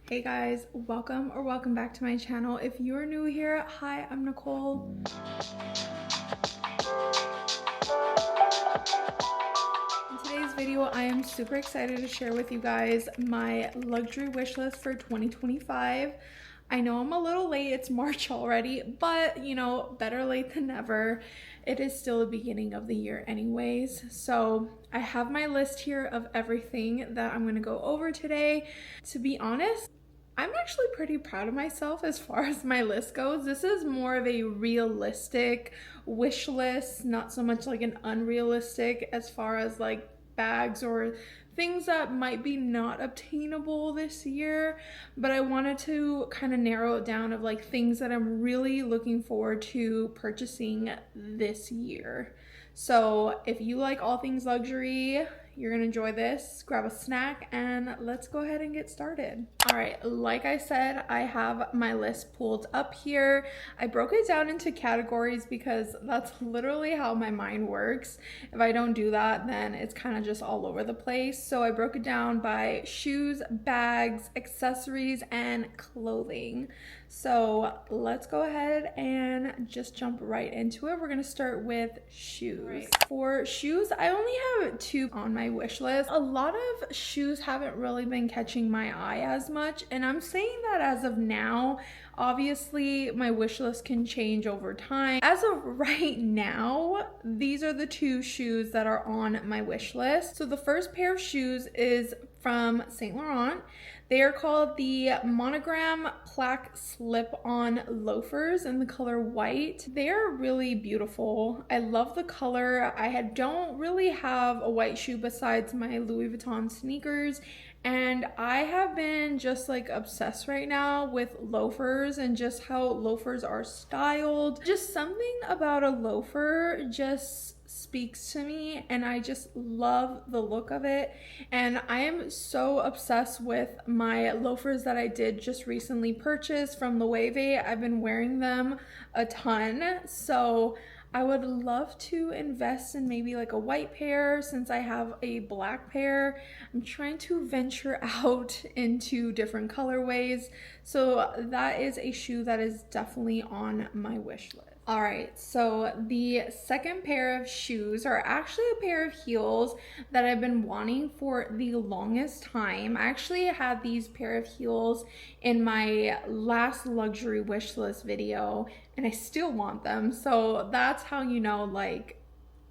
Hey guys, welcome back to my channel. If you're new here, hi, I'm Nicole. In today's video, I am super excited to share with you guys my luxury wish list for 2025. I know I'm a little late, it's March already, but you know, better late than never. It is still the beginning of the year anyways. So I have my list here of everything that I'm gonna go over today. To be honest, I'm actually pretty proud of myself as far as my list goes. This is more of a realistic wish list, not so much like an unrealistic as far as like bags or things that might be not obtainable this year. But I wanted to kind of narrow it down of like things that I'm really looking forward to purchasing this year. So if you like all things luxury, you're gonna enjoy this. Grab a snack and let's go ahead and get started. All right, like I said, I have my list pulled up here. I broke it down into categories because that's literally how my mind works. If I don't do that, then it's kind of just all over the place. So I broke it down by shoes, bags, accessories, and clothing. So let's go ahead and just jump right into it. We're gonna start with shoes. Right. For shoes, I only have two on my wish list. A lot of shoes haven't really been catching my eye as much, and I'm saying that as of now. Obviously, my wish list can change over time. As of right now, these are the two shoes that are on my wish list. So the first pair of shoes is from Saint Laurent. They are called the Monogram Plaque Slip-On Loafers in the color white. They are really beautiful. I love the color. don't really have a white shoe besides my Louis Vuitton sneakers. And I have been just like obsessed right now with loafers and just how loafers are styled. Just something about a loafer just speaks to me, and I just love the look of it. And I am so obsessed with my loafers that I did just recently purchase from Loewe. I've been wearing them a ton, so I would love to invest in maybe like a white pair since I have a black pair. I'm trying to venture out into different colorways. So that is a shoe that is definitely on my wish list. All right, so the second pair of shoes are actually a pair of heels that I've been wanting for the longest time. I actually had these pair of heels in my last luxury wish list video, and I still want them. So that's how you know, like,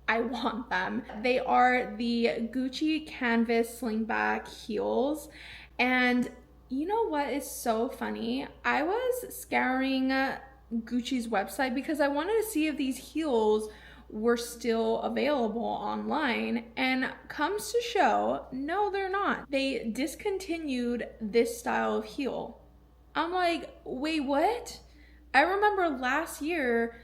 I want them. They are the Gucci canvas slingback heels. And you know what is so funny? I was scouring Gucci's website because I wanted to see if these heels were still available online, and comes to show, no, they're not. They discontinued this style of heel. I'm like, wait, what? I remember last year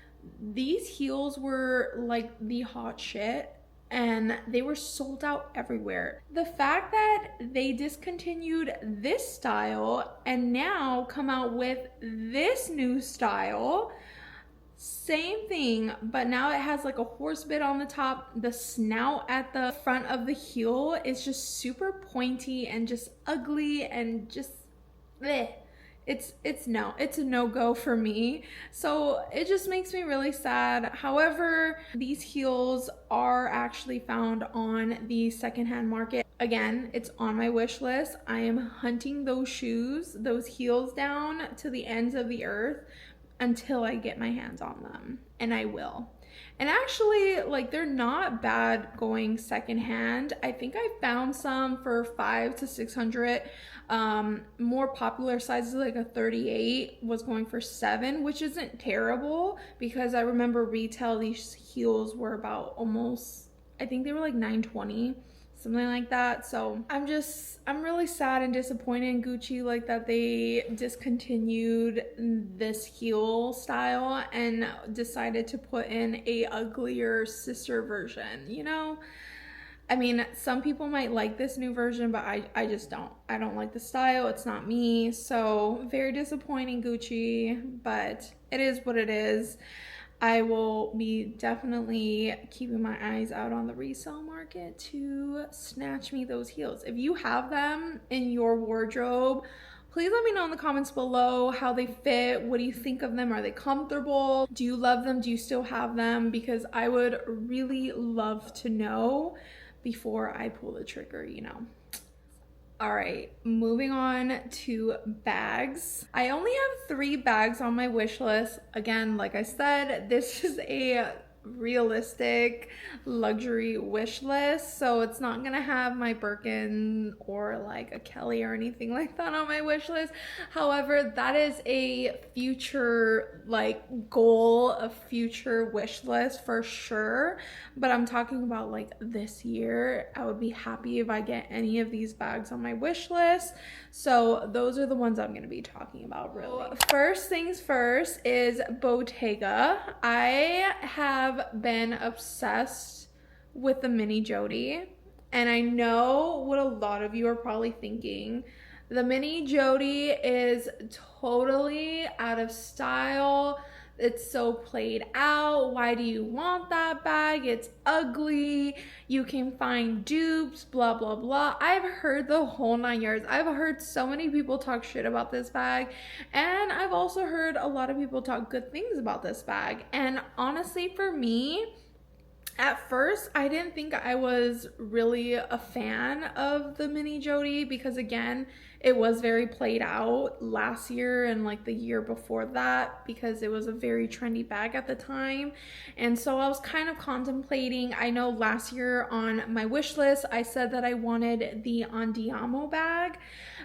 these heels were like the hot shit and they were sold out everywhere. The fact that they discontinued this style and now come out with this new style, same thing, but now it has like a horse bit on the top. The snout at the front of the heel is just super pointy and just ugly and just bleh. It's a no-go for me. So it just makes me really sad. However, these heels are actually found on the secondhand market. Again, it's on my wish list. I am hunting those shoes, those heels down to the ends of the earth until I get my hands on them, and I will. And actually, like, they're not bad going secondhand. I think I found some for $500 to $600. More popular sizes, like a 38 was going for $700, which isn't terrible because I remember retail these heels were about almost, I think they were like $920. Something like that. So I'm really sad and disappointed in Gucci, like that they discontinued this heel style and decided to put in a uglier sister version, you know? I mean, some people might like this new version, but I just don't. I don't like the style. It's not me. So very disappointing, Gucci, but it is what it is. I will be definitely keeping my eyes out on the resale market to snatch me those heels. If you have them in your wardrobe, Please let me know in the comments below how they fit. What do you think of them? Are they comfortable? Do you love them? Do you still have them? Because I would really love to know before I pull the trigger, you know. All right, moving on to bags. I only have 3 bags on my wish list. Again, like I said, this is a realistic luxury wish list, so it's not gonna have my Birkin or like a Kelly or anything like that on my wish list. However, that is a future like goal, a future wish list for sure, but I'm talking about like this year. I would be happy if I get any of these bags on my wish list, so those are the ones I'm gonna be talking about really. First things first is Bottega. I have been obsessed with the mini Jody, and I know what a lot of you are probably thinking. The mini Jody is totally out of style. It's so played out. Why do you want that bag? It's ugly. You can find dupes, blah, blah, blah. I've heard the whole 9 yards. I've heard so many people talk shit about this bag. And I've also heard a lot of people talk good things about this bag. And honestly, for me, at first, I didn't think I was really a fan of the mini Jody because, again, it was very played out last year and like the year before that because it was a very trendy bag at the time. And so I was kind of contemplating. I know last year on my wish list, I said that I wanted the Andiamo bag,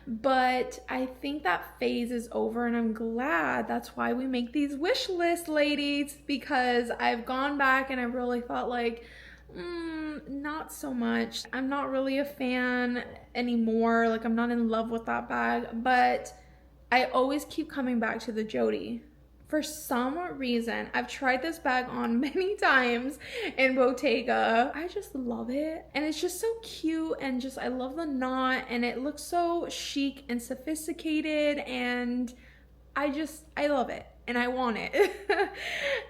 but I think that phase is over, and I'm glad. That's why we make these wish lists, ladies, because I've gone back and I really thought like, not so much. I'm not really a fan anymore. Like, I'm not in love with that bag, but I always keep coming back to the Jody. For some reason, I've tried this bag on many times in Bottega. I just love it. And it's just so cute, and just, I love the knot, and it looks so chic and sophisticated, and I love it. And I want it.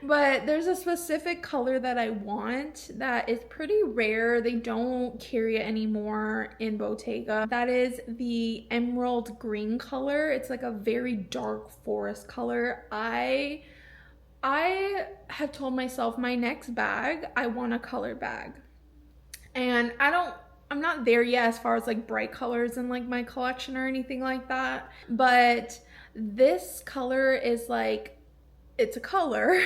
But there's a specific color that I want that is pretty rare. They don't carry it anymore in Bottega. That is the emerald green color. It's like a very dark forest color. I have told myself my next bag, I want a color bag. And I'm not there yet as far as like bright colors in like my collection or anything like that. But this color is like, it's a color,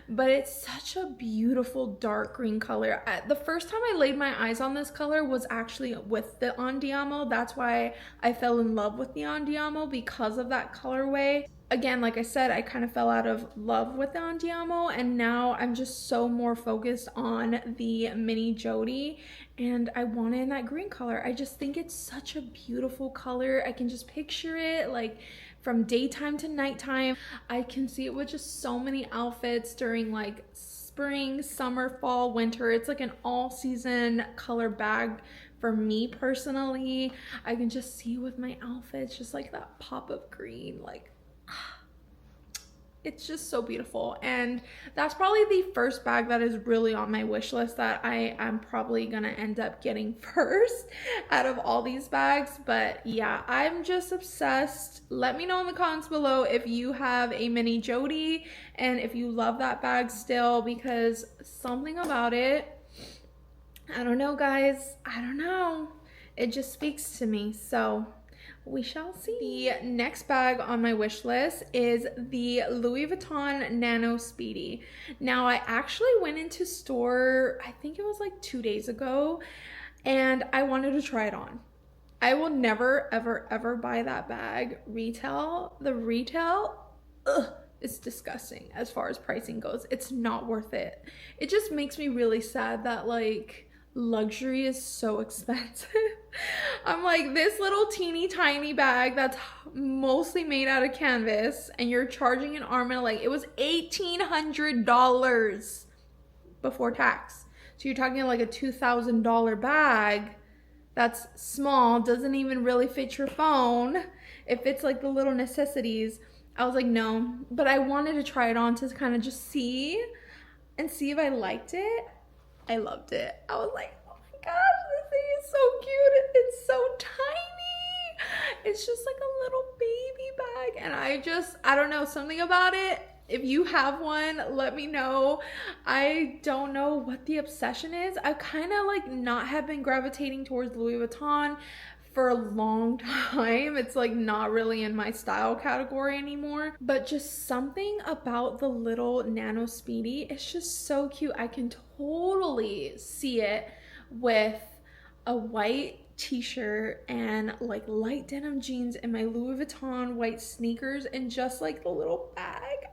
but it's such a beautiful dark green color. The first time I laid my eyes on this color was actually with the Andiamo. That's why I fell in love with the Andiamo, because of that colorway. Again, like I said, I kind of fell out of love with the Andiamo, and now I'm just so more focused on the mini Jody, and I want it in that green color. I just think it's such a beautiful color. I can just picture it like from daytime to nighttime. I can see it with just so many outfits during like spring, summer, fall, winter. It's like an all season color bag for me personally. I can just see with my outfits just like that pop of green, like it's just so beautiful. And that's probably the first bag that is really on my wish list that I am probably gonna end up getting first out of all these bags. But yeah, I'm just obsessed. Let me know in the comments below if you have a mini Jody and if you love that bag still, because something about it, I don't know guys, I don't know, it just speaks to me. So we shall see. The next bag on my wish list is the Louis Vuitton Nano Speedy. Now, I actually went into store, I think it was like 2 days ago, and I wanted to try it on. I will never, ever, ever buy that bag retail. The retail, it's disgusting as far as pricing goes. It's not worth it. It just makes me really sad that like luxury is so expensive. I'm like, this little teeny tiny bag that's mostly made out of canvas, and you're charging an arm and a leg. It was $1,800 before tax. So you're talking like a $2,000 bag that's small, doesn't even really fit your phone. It fits like the little necessities. I was like, no, but I wanted to try it on to kind of just see if I liked it. I loved it. I was like, oh my gosh, this thing is so cute. It's so tiny. It's just like a little and I don't know, something about it. If you have one, let me know. I don't know what the obsession is. I kind of like not have been gravitating towards Louis Vuitton for a long time. It's like not really in my style category anymore, but just something about the little Nano Speedy, it's just so cute. I can totally see it with a white t-shirt and like light denim jeans and my Louis Vuitton white sneakers and just like the little bag.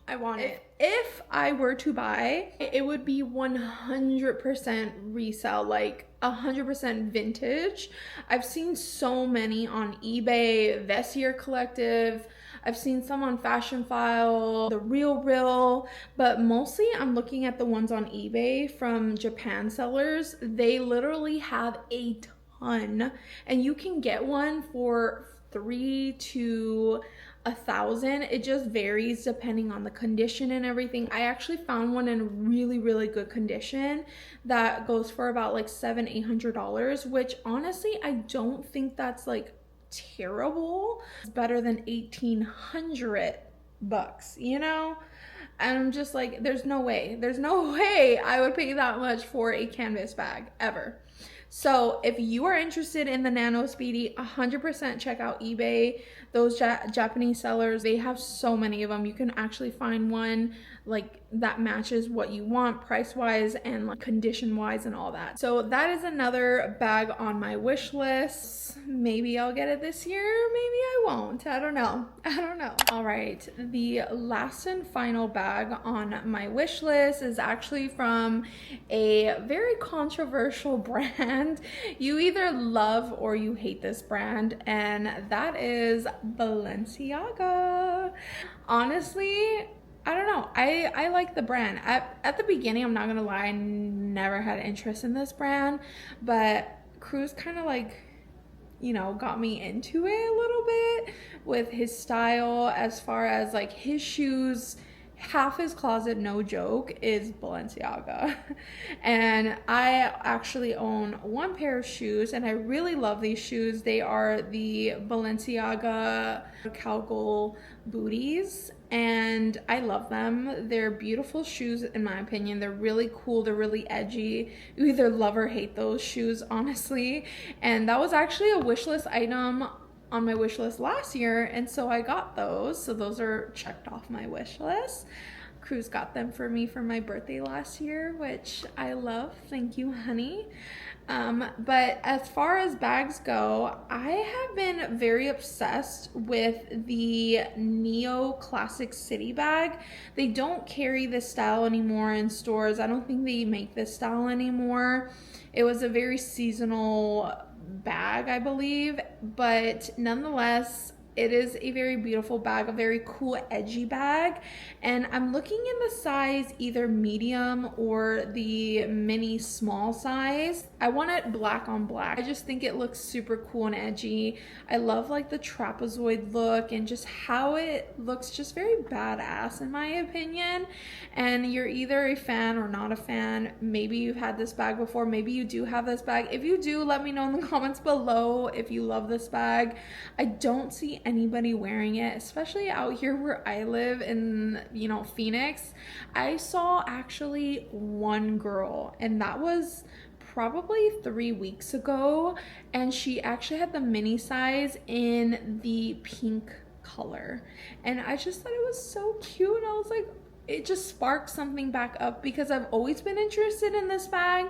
I want it. If I were to buy, it would be 100% resale, like 100% vintage. I've seen so many on eBay, Vestiaire Collective. I've seen some on Fashion File, The Real, but mostly I'm looking at the ones on eBay from Japan sellers. They literally have a ton, and you can get one for $300 to $1,000. It just varies depending on the condition and everything. I actually found one in really good condition that goes for about like $700-800, which honestly I don't think that's like terrible. It's better than $1,800, you know? And I'm just like, there's no way I would pay that much for a canvas bag ever. So if you are interested in the Nano Speedy, 100% check out eBay. Those Japanese sellers, they have so many of them. You can actually find one like that matches what you want price wise and like condition wise and all that. So that is another bag on my wish list. Maybe I'll get it this year, maybe I won't. I don't know. All right, the last and final bag on my wish list is actually from a very controversial brand. You either love or you hate this brand, and that is Balenciaga. Honestly, I don't know. I like the brand. At the beginning, I'm not gonna lie, I never had interest in this brand, but Cruz kind of like, you know, got me into it a little bit with his style. As far as like his shoes, half his closet, no joke, is Balenciaga. And I actually own one pair of shoes and I really love these shoes. They are the Balenciaga cowgirl booties and I love them. They're beautiful shoes in my opinion. They're really cool, they're really edgy. You either love or hate those shoes, honestly. And that was actually a wish list item on my wish list last year, and so I got those. So those are checked off my wish list. Cruz got them for me for my birthday last year, which I love. Thank you, honey. But as far as bags go, I have been very obsessed with the Neo Classic City bag. They don't carry this style anymore in stores. I don't think they make this style anymore. It was a very seasonal bag, I believe, but nonetheless, it is a very beautiful bag, a very cool edgy bag, and I'm looking in the size either medium or the mini small size. I want it black on black. I just think it looks super cool and edgy. I love like the trapezoid look and just how it looks, just very badass in my opinion. And you're either a fan or not a fan. Maybe you've had this bag before, maybe you do have this bag. If you do, let me know in the comments below if you love this bag. I don't see anybody wearing it, especially out here where I live in, you know, Phoenix. I saw actually one girl, and that was probably 3 weeks ago, and she actually had the mini size in the pink color, and I just thought it was so cute, and I was like, it just sparked something back up because I've always been interested in this bag,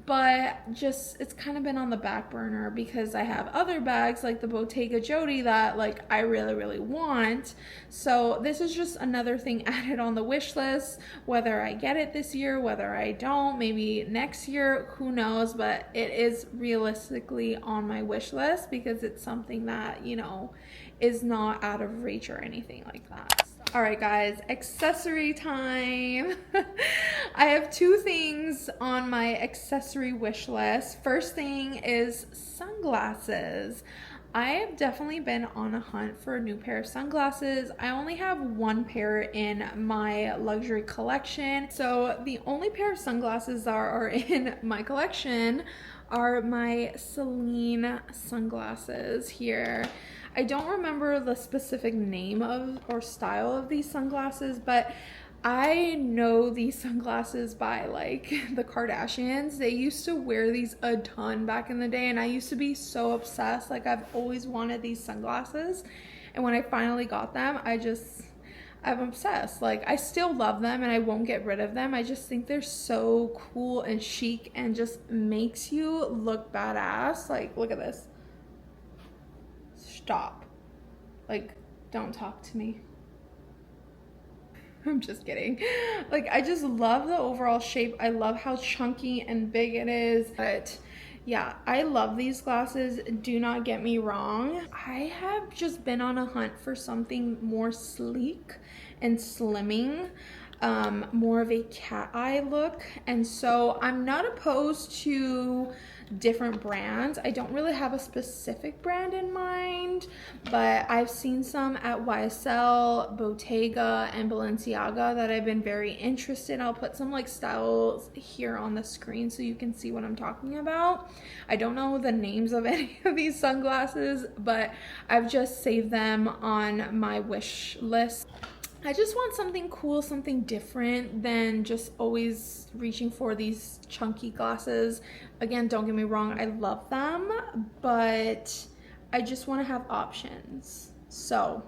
but just it's kind of been on the back burner because I have other bags like the Bottega Jody that like I really want. So this is just another thing added on the wish list. Whether I get it this year, whether I don't, maybe next year, who knows, but it is realistically on my wish list because it's something that, you know, is not out of reach or anything like that. All right, guys, accessory time. I have two things on my accessory wish list. First thing is sunglasses. I have definitely been on a hunt for a new pair of sunglasses. I only have one pair in my luxury collection. So the only pair of sunglasses that are in my collection are my Celine sunglasses here. I don't remember the specific name of or style of these sunglasses, but I know these sunglasses by like the Kardashians. They used to wear these a ton back in the day, and I used to be so obsessed. Like, I've always wanted these sunglasses, and when I finally got them, I'm obsessed. Like, I still love them and I won't get rid of them. I just think they're so cool and chic and just makes you look badass. Like, look at this. Stop. Like, don't talk to me. I'm just kidding. Like, I just love the overall shape. I love how chunky and big it is. But yeah, I love these glasses. Do not get me wrong. I have just been on a hunt for something more sleek and slimming, more of a cat eye look. And so I'm not opposed to different brands. I don't really have a specific brand in mind, but I've seen some at YSL, Bottega, and Balenciaga that I've been very interested. I'll put some like styles here on the screen so you can see what I'm talking about. I don't know the names of any of these sunglasses, but I've just saved them on my wish list. I just want something cool, something different than just always reaching for these chunky glasses. Again, don't get me wrong, I love them, but I just want to have options. So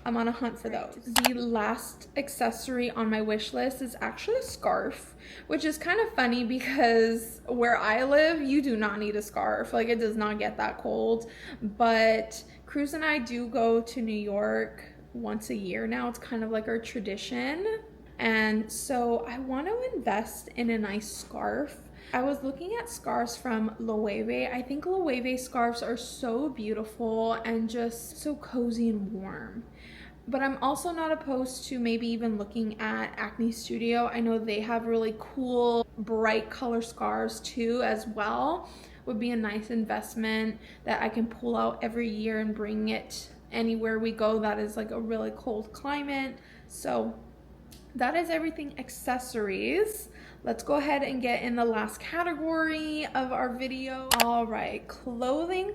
I'm on a hunt for those. The last accessory on my wish list is actually a scarf, which is kind of funny because where I live, you do not need a scarf. Like, it does not get that cold. But Cruz and I do go to New York once a year now. It's kind of like our tradition. And so I want to invest in a nice scarf. I was looking at scarves from Loewe. I think Loewe scarves are so beautiful and just so cozy and warm. But I'm also not opposed to maybe even looking at Acne Studio. I know they have really cool, bright color scarves too as well. Would be a nice investment that I can pull out every year and bring it anywhere we go that is like a really cold climate. So that is everything accessories. Let's go ahead and get in the last category of our video. All right, clothing.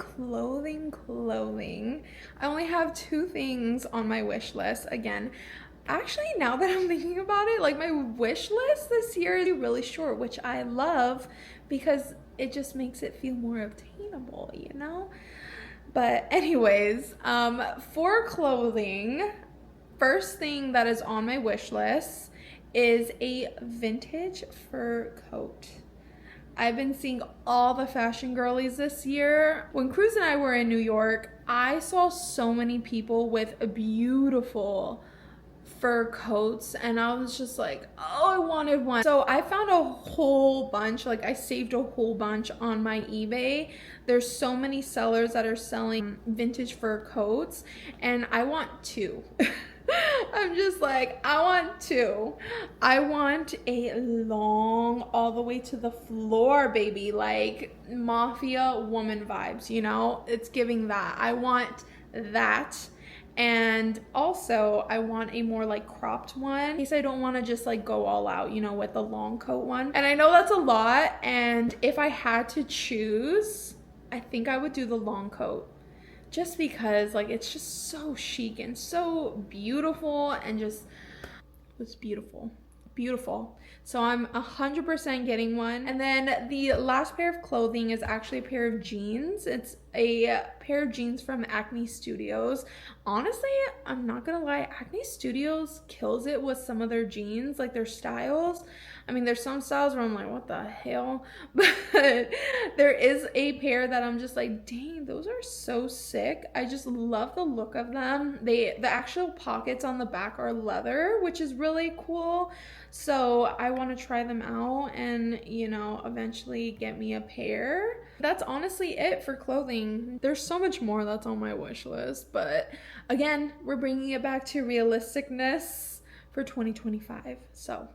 I only have 2 things on my wish list. Again, actually, now that I'm thinking about it, like, my wish list this year is really short, which I love because it just makes it feel more obtainable, you know? But anyways, for clothing, first thing that is on my wish list is a vintage fur coat. I've been seeing all the fashion girlies this year. When Cruz and I were in New York, I saw so many people with beautiful fur coats, and I was just like, oh, I wanted one. So I found a whole bunch, like I saved a whole bunch on my eBay. There's so many sellers that are selling vintage fur coats, and I want 2. I'm just like, I want 2. I want a long, all the way to the floor, baby, like mafia woman vibes, you know? It's giving that. I want that. And also I want a more like cropped one in case I don't want to just like go all out, you know, with the long coat one. And I know that's a lot, and if I had to choose, I think I would do the long coat, just because like it's just so chic and so beautiful, and just it's beautiful. So I'm 100% getting one. And then the last pair of clothing is actually a pair of jeans. It's a pair of jeans from Acne Studios. Honestly, I'm not gonna lie, Acne Studios kills it with some of their jeans, like their styles. I mean, there's some styles where I'm like, what the hell? But there is a pair that I'm just like, dang, those are so sick. I just love the look of them. The actual pockets on the back are leather, which is really cool. So I want to try them out and, you know, eventually get me a pair. That's honestly it for clothing. There's so much more that's on my wish list, but again, we're bringing it back to realisticness for 2025. So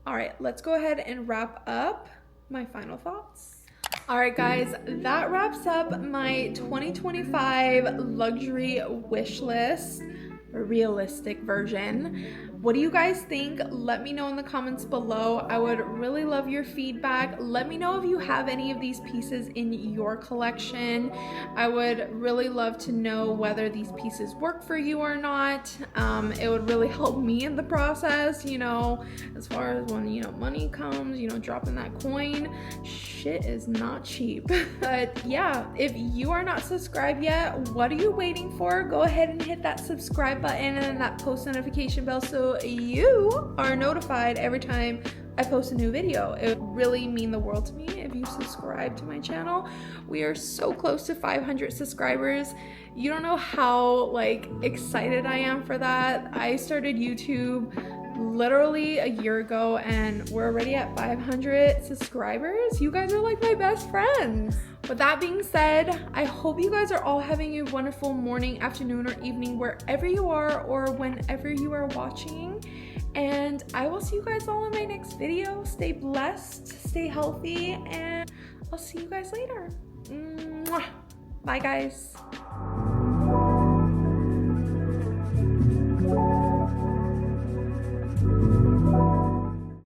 all right, let's go ahead and wrap up my final thoughts. All right, guys, that wraps up my 2025 luxury wish list, realistic version. What do you guys think? Let me know in the comments below. I would really love your feedback. Let me know if you have any of these pieces in your collection. I would really love to know whether these pieces work for you or not. It would really help me in the process, you know, as far as when, you know, money comes, you know, dropping that coin. Shit is not cheap. But yeah, if you are not subscribed yet, what are you waiting for? Go ahead and hit that subscribe button and that post notification bell so you are notified every time I post a new video. It would really mean the world to me if you subscribe to my channel. We are so close to 500 subscribers. You don't know how like excited I am for that. I started YouTube literally a year ago and we're already at 500 subscribers. You guys are like my best friends. With that being said, I hope you guys are all having a wonderful morning, afternoon, or evening wherever you are or whenever you are watching. And I will see you guys all in my next video. Stay blessed, stay healthy, and I'll see you guys later. Mwah. Bye guys.